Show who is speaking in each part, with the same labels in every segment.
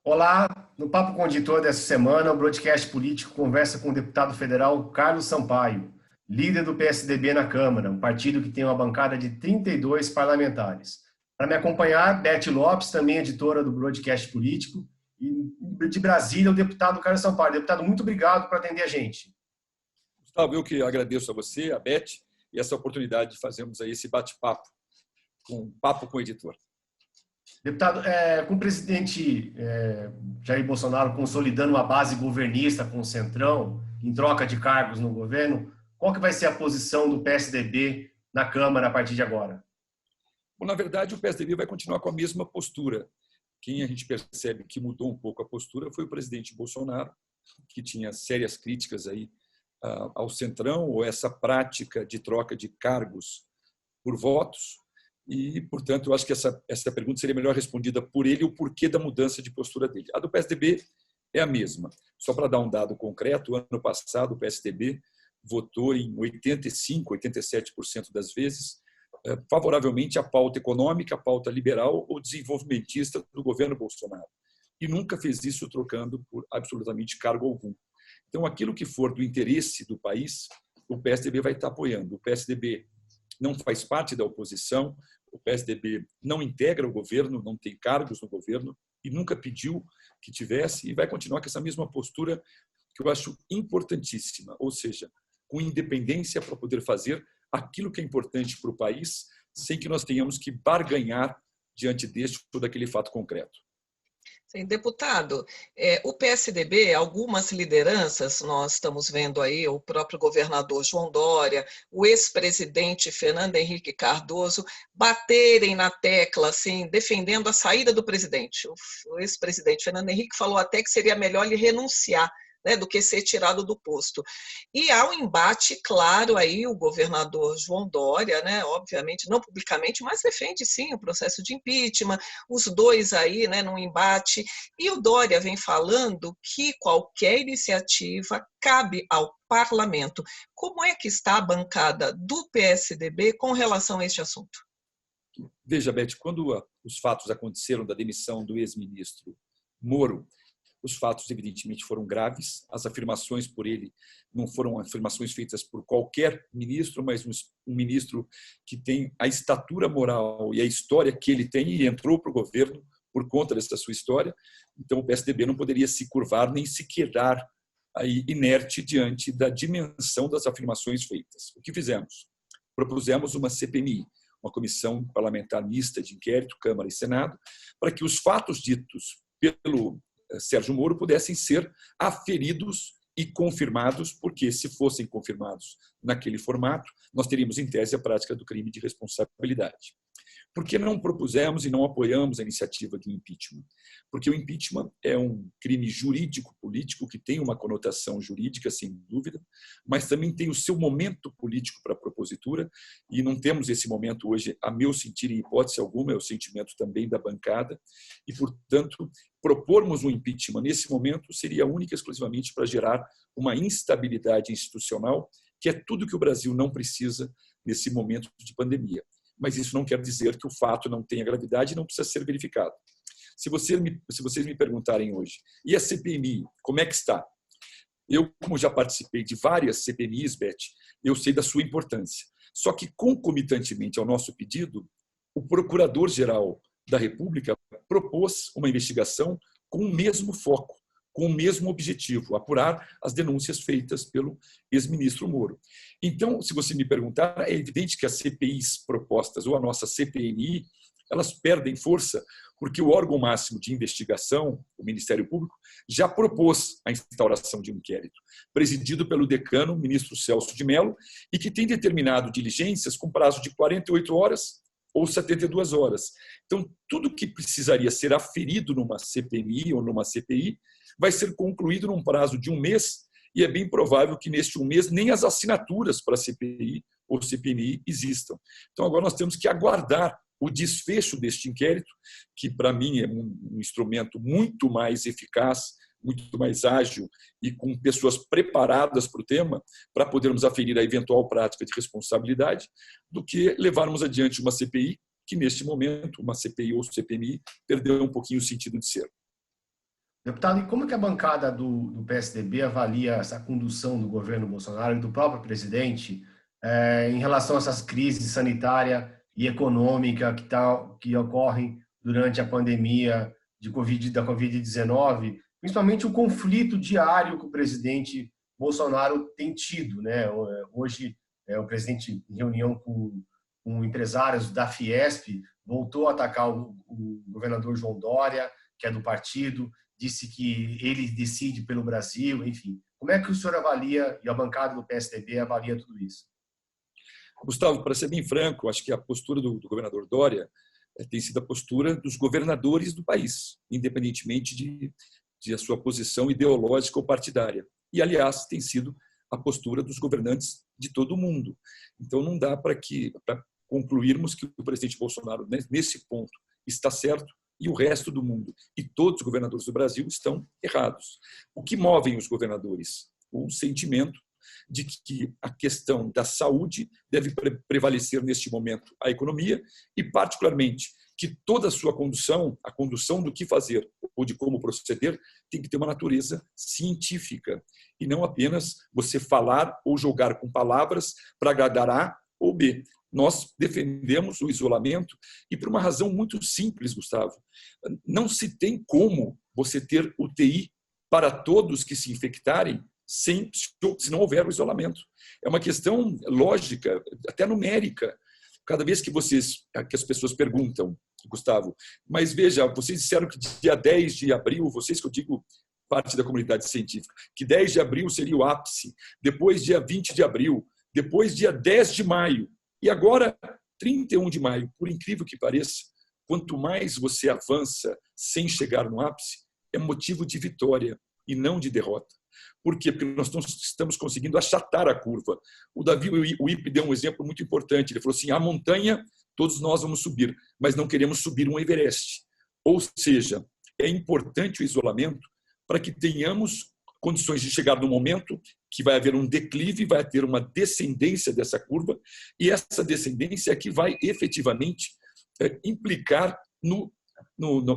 Speaker 1: Olá, no Papo com o Editor dessa semana, o broadcast político conversa com o deputado federal Carlos Sampaio, líder do PSDB na Câmara, um partido que tem uma bancada de 32 parlamentares. Para me acompanhar, Beth Lopes, também editora do broadcast político, e de Brasília, o deputado Carlos Sampaio. Deputado, muito obrigado por atender a gente.
Speaker 2: Gustavo, eu que agradeço a você, a Beth, e essa oportunidade de fazermos aí esse bate-papo, um papo com o editor.
Speaker 1: Deputado, com o presidente Jair Bolsonaro consolidando uma base governista com o Centrão, em troca de cargos no governo, qual que vai ser a posição do PSDB na Câmara a partir de agora?
Speaker 2: Bom, na verdade, o PSDB vai continuar com a mesma postura. Quem a gente percebe que mudou um pouco a postura foi o presidente Bolsonaro, que tinha sérias críticas aí ao Centrão, ou essa prática de troca de cargos por votos. E, portanto, eu acho que essa pergunta seria melhor respondida por ele, o porquê da mudança de postura dele. A do PSDB é a mesma. Só para dar um dado concreto, ano passado o PSDB votou em 85%, 87% das vezes favoravelmente à pauta econômica, à pauta liberal ou desenvolvimentista do governo Bolsonaro. E nunca fez isso trocando por absolutamente cargo algum. Então, aquilo que for do interesse do país, o PSDB vai estar apoiando. O PSDB não faz parte da oposição, o PSDB não integra o governo, não tem cargos no governo e nunca pediu que tivesse, e vai continuar com essa mesma postura que eu acho importantíssima, ou seja, com independência para poder fazer aquilo que é importante para o país, sem que nós tenhamos que barganhar diante deste ou daquele fato concreto.
Speaker 3: Sim, deputado, o PSDB, algumas lideranças, nós estamos vendo aí o próprio governador João Dória, o ex-presidente Fernando Henrique Cardoso, baterem na tecla, assim, defendendo a saída do presidente. O ex-presidente Fernando Henrique falou até que seria melhor ele renunciar, né, do que ser tirado do posto. E há um embate, claro, aí o governador João Dória, né, obviamente, não publicamente, mas defende sim o processo de impeachment, os dois aí, né, num embate, e o Dória vem falando que qualquer iniciativa cabe ao parlamento. Como é que está a bancada do PSDB com relação a este assunto?
Speaker 2: Veja, Beth, quando os fatos aconteceram da demissão do ex-ministro Moro, os fatos, evidentemente, foram graves. As afirmações por ele não foram afirmações feitas por qualquer ministro, mas um ministro que tem a estatura moral e a história que ele tem e entrou para o governo por conta dessa sua história. Então, o PSDB não poderia se curvar nem se quedar aí inerte diante da dimensão das afirmações feitas. O que fizemos? Propusemos uma CPMI, uma comissão parlamentar mista de inquérito, Câmara e Senado, para que os fatos ditos pelo Sérgio Moro pudessem ser aferidos e confirmados, porque se fossem confirmados naquele formato, nós teríamos em tese a prática do crime de responsabilidade. Por que não propusemos e não apoiamos a iniciativa do impeachment? Porque o impeachment é um crime jurídico-político que tem uma conotação jurídica, sem dúvida, mas também tem o seu momento político para a propositura, e não temos esse momento hoje, a meu sentir, em hipótese alguma, é o sentimento também da bancada, e, portanto, propormos um impeachment nesse momento seria única e exclusivamente para gerar uma instabilidade institucional, que é tudo que o Brasil não precisa nesse momento de pandemia. Mas isso não quer dizer que o fato não tenha gravidade e não precisa ser verificado. Se vocês me perguntarem hoje, e a CPMI, como é que está? Eu, como já participei de várias CPMIs, Beth, eu sei da sua importância. Só que, concomitantemente ao nosso pedido, o Procurador-Geral da República propôs uma investigação com o mesmo foco, com o mesmo objetivo, apurar as denúncias feitas pelo ex-ministro Moro. Então, se você me perguntar, é evidente que as CPIs propostas, ou a nossa CPMI, elas perdem força, porque o órgão máximo de investigação, o Ministério Público, já propôs a instauração de um inquérito, presidido pelo decano, ministro Celso de Mello, e que tem determinado diligências com prazo de 48 horas ou 72 horas. Então, tudo que precisaria ser aferido numa CPMI ou numa CPI vai ser concluído num prazo de um mês, e é bem provável que neste um mês nem as assinaturas para a CPI ou CPMI existam. Então, agora nós temos que aguardar o desfecho deste inquérito, que para mim é um instrumento muito mais eficaz, muito mais ágil e com pessoas preparadas para o tema, para podermos aferir a eventual prática de responsabilidade, do que levarmos adiante uma CPI, que neste momento, uma CPI ou CPMI, perdeu um pouquinho o sentido de ser.
Speaker 1: Deputado, e como que a bancada do PSDB avalia essa condução do governo Bolsonaro e do próprio presidente em relação a essas crises sanitária e econômica que ocorrem durante a pandemia da Covid-19, principalmente o conflito diário que o presidente Bolsonaro tem tido, né? Hoje, o presidente, em reunião com empresários da Fiesp, voltou a atacar o governador João Dória, que é do partido, disse que ele decide pelo Brasil, enfim. Como é que o senhor avalia, e a bancada do PSDB avalia tudo isso?
Speaker 2: Gustavo, para ser bem franco, acho que a postura do governador Dória tem sido a postura dos governadores do país, independentemente de a sua posição ideológica ou partidária. E, aliás, tem sido a postura dos governantes de todo o mundo. Então, não dá para concluirmos que o presidente Bolsonaro, nesse ponto, está certo e o resto do mundo e todos os governadores do Brasil estão errados. O que movem os governadores? O sentimento de que a questão da saúde deve prevalecer neste momento a economia e, particularmente, que toda a sua condução, a condução do que fazer ou de como proceder, tem que ter uma natureza científica e não apenas você falar ou jogar com palavras para agradar A ou B. Nós defendemos o isolamento e por uma razão muito simples, Gustavo. Não se tem como você ter UTI para todos que se infectarem se não houver o isolamento. É uma questão lógica, até numérica. Cada vez que as pessoas perguntam, Gustavo, mas veja, vocês disseram que dia 10 de abril, vocês que eu digo parte da comunidade científica, que 10 de abril seria o ápice, depois dia 20 de abril, depois dia 10 de maio, e agora 31 de maio. Por incrível que pareça, quanto mais você avança sem chegar no ápice, é motivo de vitória e não de derrota. Por quê? Porque nós estamos conseguindo achatar a curva. O Davi Uip deu um exemplo muito importante. Ele falou assim, a montanha todos nós vamos subir, mas não queremos subir um Everest. Ou seja, é importante o isolamento para que tenhamos condições de chegar no momento que vai haver um declive, vai ter uma descendência dessa curva, e essa descendência é que vai efetivamente implicar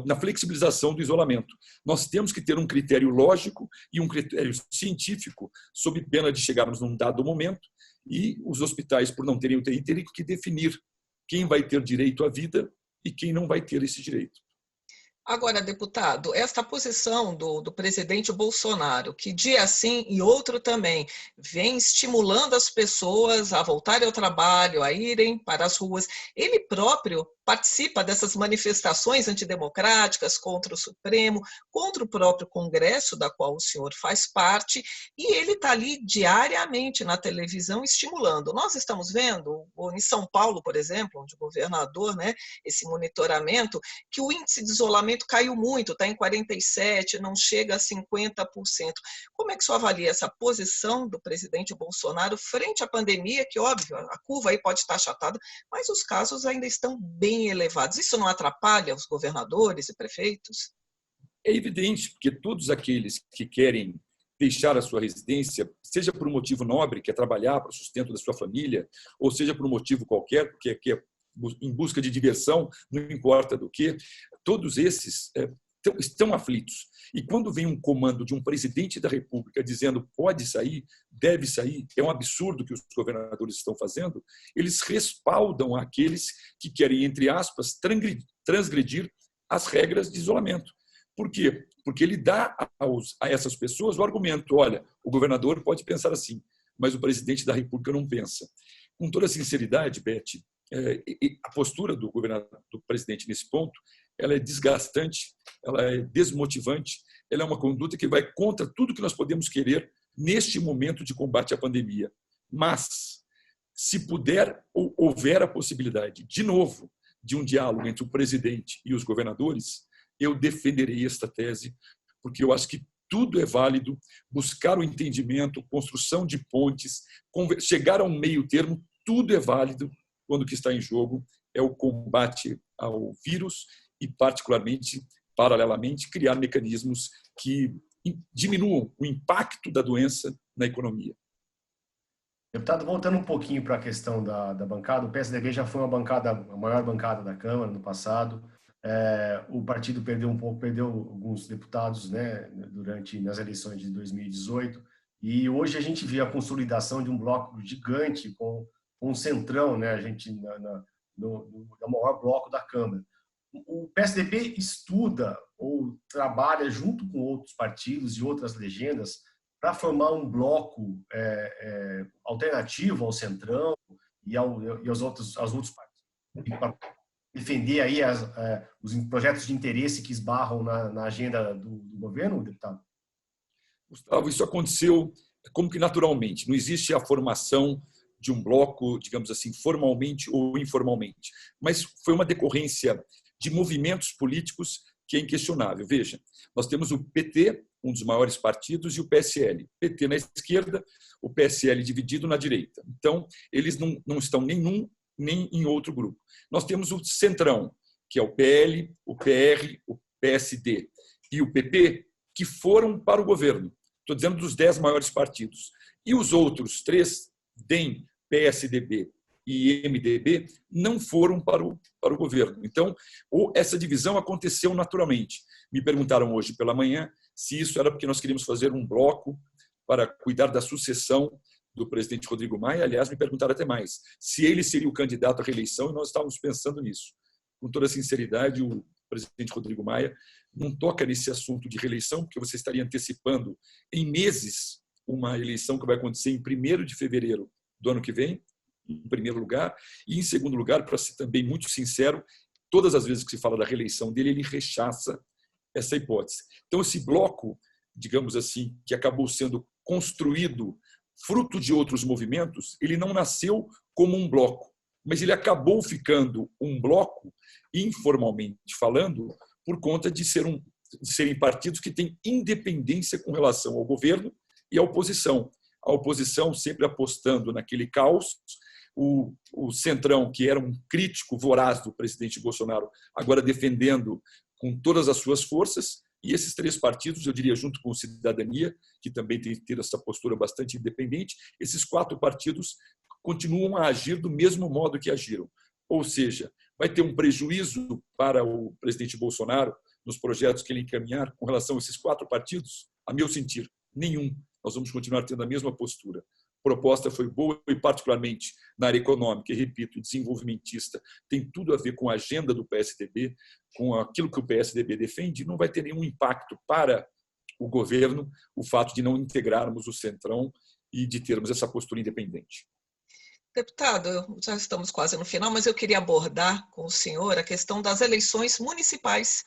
Speaker 2: na flexibilização do isolamento. Nós temos que ter um critério lógico e um critério científico, sob pena de chegarmos num dado momento e os hospitais, por não terem UTI, terem que definir quem vai ter direito à vida e quem não vai ter esse direito.
Speaker 3: Agora, deputado, esta posição do presidente Bolsonaro, que dia sim e outro também, vem estimulando as pessoas a voltarem ao trabalho, a irem para as ruas, ele próprio participa dessas manifestações antidemocráticas contra o Supremo, contra o próprio Congresso, da qual o senhor faz parte, e ele está ali diariamente na televisão estimulando. Nós estamos vendo, em São Paulo, por exemplo, onde o governador, esse monitoramento, que o índice de isolamento caiu muito, está em 47%, não chega a 50%. Como é que o senhor avalia essa posição do presidente Bolsonaro frente à pandemia, que, óbvio, a curva aí pode estar achatada, mas os casos ainda estão bem elevados. Isso não atrapalha os governadores e prefeitos?
Speaker 2: É evidente, porque todos aqueles que querem deixar a sua residência, seja por um motivo nobre, que é trabalhar para o sustento da sua família, ou seja por um motivo qualquer, porque é em busca de diversão, não importa do que, todos esses estão aflitos. E quando vem um comando de um presidente da República dizendo pode sair, deve sair, é um absurdo que os governadores estão fazendo, eles respaldam aqueles que querem, entre aspas, transgredir as regras de isolamento. Por quê? Porque ele dá a essas pessoas o argumento, olha, o governador pode pensar assim, mas o presidente da República não pensa. Com toda sinceridade, Beth, a postura do presidente nesse ponto, ela é desgastante, ela é desmotivante, ela é uma conduta que vai contra tudo que nós podemos querer neste momento de combate à pandemia. Mas, se puder ou houver a possibilidade, de novo, de um diálogo entre o presidente e os governadores, eu defenderei esta tese, porque eu acho que tudo é válido, buscar o entendimento, construção de pontes, chegar a um meio termo, tudo é válido, quando o que está em jogo é o combate ao vírus e, particularmente, paralelamente, criar mecanismos que diminuam o impacto da doença na economia.
Speaker 1: Deputado, voltando um pouquinho para a questão da bancada, o PSDB já foi a maior bancada da Câmara no passado, O partido perdeu alguns deputados, né, nas eleições de 2018, e hoje a gente vê a consolidação de um bloco gigante com um centrão, né, a gente no maior bloco da Câmara. O PSDB estuda ou trabalha junto com outros partidos e outras legendas para formar um bloco alternativo ao centrão e aos outros partidos, para defender aí os projetos de interesse que esbarram na agenda do governo, deputado?
Speaker 2: Gustavo, isso aconteceu como que naturalmente. Não existe a formação de um bloco, digamos assim, formalmente ou informalmente, mas foi uma decorrência de movimentos políticos que é inquestionável. Veja, nós temos o PT, um dos maiores partidos, e o PSL. PT na esquerda, o PSL dividido na direita. Então, eles não estão nem num nem em outro grupo. Nós temos o centrão, que é o PL, o PR, o PSD e o PP, que foram para o governo. Estou dizendo dos 10 maiores partidos. E os outros 3, DEM, PSDB e MDB, não foram para o governo. Então, essa divisão aconteceu naturalmente. Me perguntaram hoje pela manhã se isso era porque nós queríamos fazer um bloco para cuidar da sucessão do presidente Rodrigo Maia. Aliás, me perguntaram até mais, se ele seria o candidato à reeleição, e nós estávamos pensando nisso. Com toda sinceridade, o presidente Rodrigo Maia não toca nesse assunto de reeleição, porque você estaria antecipando em meses uma eleição que vai acontecer em 1º de fevereiro do ano que vem, em primeiro lugar, e em segundo lugar, para ser também muito sincero, todas as vezes que se fala da reeleição dele, ele rechaça essa hipótese. Então, esse bloco, digamos assim, que acabou sendo construído fruto de outros movimentos, ele não nasceu como um bloco, mas ele acabou ficando um bloco, informalmente falando, por conta de serem partidos que têm independência com relação ao governo e à oposição. A oposição sempre apostando naquele caos, o centrão, que era um crítico voraz do presidente Bolsonaro, agora defendendo com todas as suas forças, e esses 3 partidos, eu diria, junto com o Cidadania, que também tem tido essa postura bastante independente, esses 4 partidos continuam a agir do mesmo modo que agiram. Ou seja, vai ter um prejuízo para o presidente Bolsonaro nos projetos que ele encaminhar com relação a esses 4 partidos? A meu sentir, nenhum. Nós vamos continuar tendo a mesma postura. A proposta foi boa e, particularmente, na área econômica, e, repito, desenvolvimentista, tem tudo a ver com a agenda do PSDB, com aquilo que o PSDB defende, não vai ter nenhum impacto para o governo o fato de não integrarmos o centrão e de termos essa postura independente.
Speaker 3: Deputado, já estamos quase no final, mas eu queria abordar com o senhor a questão das eleições municipais,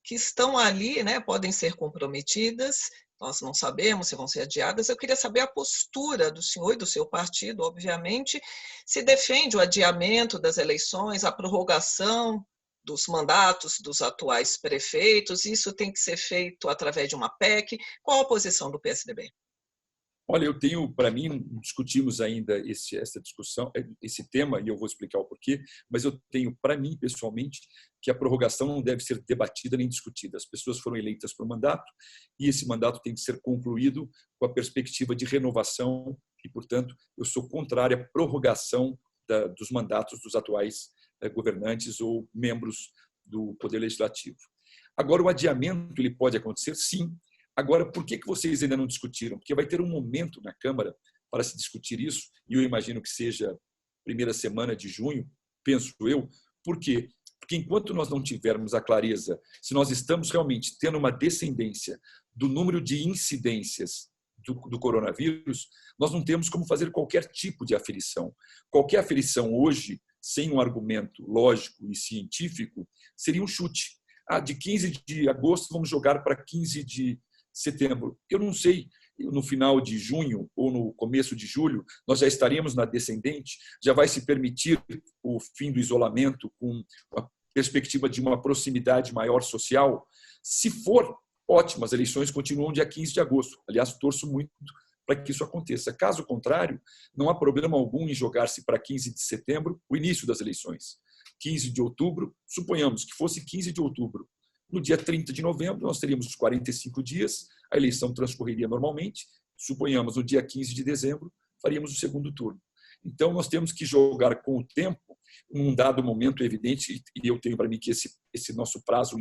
Speaker 3: que estão ali, né, podem ser comprometidas, nós não sabemos se vão ser adiadas. Eu queria saber a postura do senhor e do seu partido, obviamente, se defende o adiamento das eleições, a prorrogação dos mandatos dos atuais prefeitos, isso tem que ser feito através de uma PEC. Qual a posição do PSDB?
Speaker 2: Olha, eu tenho, para mim, não discutimos ainda essa discussão, esse tema, e eu vou explicar o porquê, mas eu tenho, para mim, pessoalmente, que a prorrogação não deve ser debatida nem discutida. As pessoas foram eleitas para o mandato e esse mandato tem que ser concluído com a perspectiva de renovação e, portanto, eu sou contrário à prorrogação dos mandatos dos atuais governantes ou membros do Poder Legislativo. Agora, o adiamento ele pode acontecer, sim. Agora, por que vocês ainda não discutiram? Porque vai ter um momento na Câmara para se discutir isso, e eu imagino que seja primeira semana de junho, penso eu. Por quê? Porque enquanto nós não tivermos a clareza se nós estamos realmente tendo uma descendência do número de incidências do coronavírus, nós não temos como fazer qualquer tipo de aferição. Qualquer aferição hoje, sem um argumento lógico e científico, seria um chute. De 15 de agosto vamos jogar para 15 de setembro. Eu não sei, no final de junho ou no começo de julho, nós já estaremos na descendente, já vai se permitir o fim do isolamento com a perspectiva de uma proximidade maior social. Se for, ótimo, as eleições continuam dia 15 de agosto. Aliás, torço muito para que isso aconteça. Caso contrário, não há problema algum em jogar-se para 15 de setembro o início das eleições. 15 de outubro, suponhamos que fosse 15 de outubro. No dia 30 de novembro, nós teríamos os 45 dias, a eleição transcorreria normalmente. Suponhamos, no dia 15 de dezembro, faríamos o segundo turno. Então, nós temos que jogar com o tempo, num dado momento evidente, e eu tenho para mim que esse nosso prazo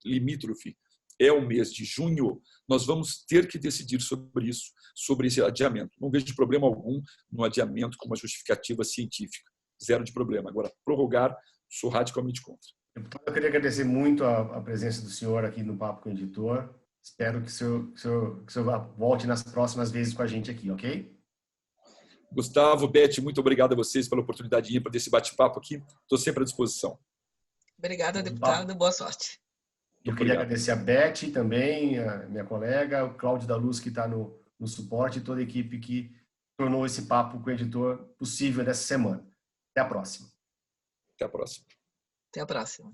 Speaker 2: limítrofe é o mês de junho, nós vamos ter que decidir sobre isso, sobre esse adiamento. Não vejo problema algum no adiamento com uma justificativa científica. Zero de problema. Agora, prorrogar, sou radicalmente contra.
Speaker 1: Deputado, eu queria agradecer muito a presença do senhor aqui no Papo com o Editor. Espero que o senhor volte nas próximas vezes com a gente aqui, ok?
Speaker 2: Gustavo, Beth, muito obrigado a vocês pela oportunidade de ir para esse bate-papo aqui. Estou sempre à disposição.
Speaker 3: Obrigada, deputado. Boa sorte.
Speaker 1: Eu queria agradecer a Beth também, a minha colega, o Cláudio da Luz, que está no suporte, e toda a equipe que tornou esse Papo com o Editor possível dessa semana. Até a próxima.
Speaker 2: Até a próxima.
Speaker 3: Até a próxima.